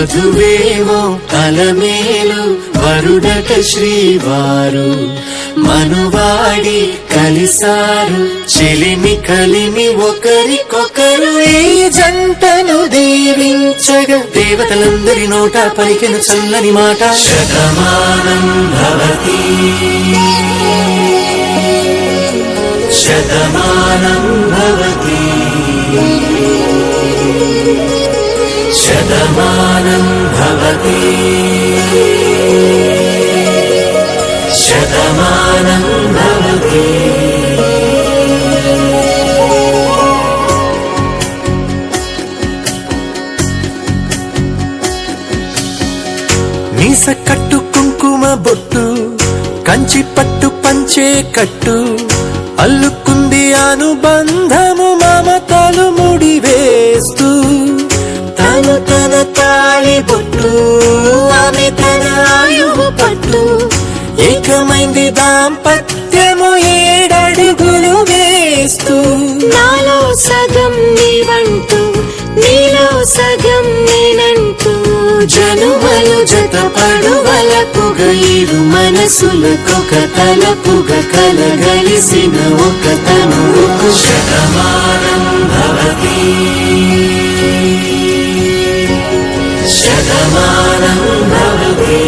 వధువేమో అలమేలు వరుడట శ్రీవారు మనువాడి కలిసారు చెలిమి కలిమి ఒకరికొకరు ఈ జంటను దీవించగా దేవతలందరి నోట పలికెను చల్లని మాట శతమానం భవతి శతమానం భవతి శతమానం భవతి శతమానం భవతి మీస కట్టు కుంకుమ బొట్టు కంచి పట్టు పంచే కట్టు అల్లుకుంది అనుబంధము మమతలు ముడివేస్తూ తను తన తాళి బొట్టు ఆమె తన ఆయువు పట్టు ఏకమైంది దాంపత్యము 7 అడుగులు వేస్తూ నాలో సగం నీవంటూ నీలో సగం నేనంటూ జనుమలు జతపడువలపుగా ఇరు మనసులకొక తలపుగా కలగలిసిన ఒక తనువుకు శతమానం భవతి శతమానం భవతి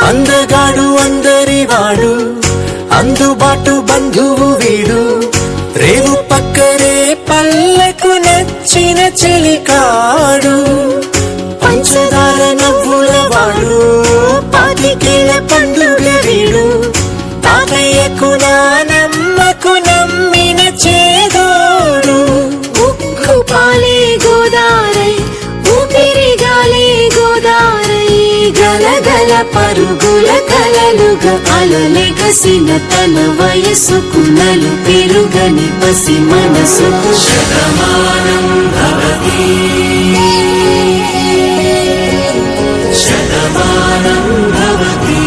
అందగాడు అందరివాడు అందుబాటు బంధువు వీడు రేవు పక్కనే పల్లెకు నచ్చిన చెలికాడు పంచదార నవ్వుల వాడు పాతికేల పండుగ వీడు తాతయ్యకు నానమ్మకు నమ్మిన చేదోడు ఉక్కు పాలే గోదారై ఊపిరి గాలే గోదారై గలగల పరుగుల కలలుగా అలలెగసిన తన వయసుకు నలు పెరుగని పసి మనసుకు శతమానం భవతి శతమానం భవతి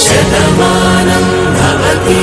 శతమానం భవతి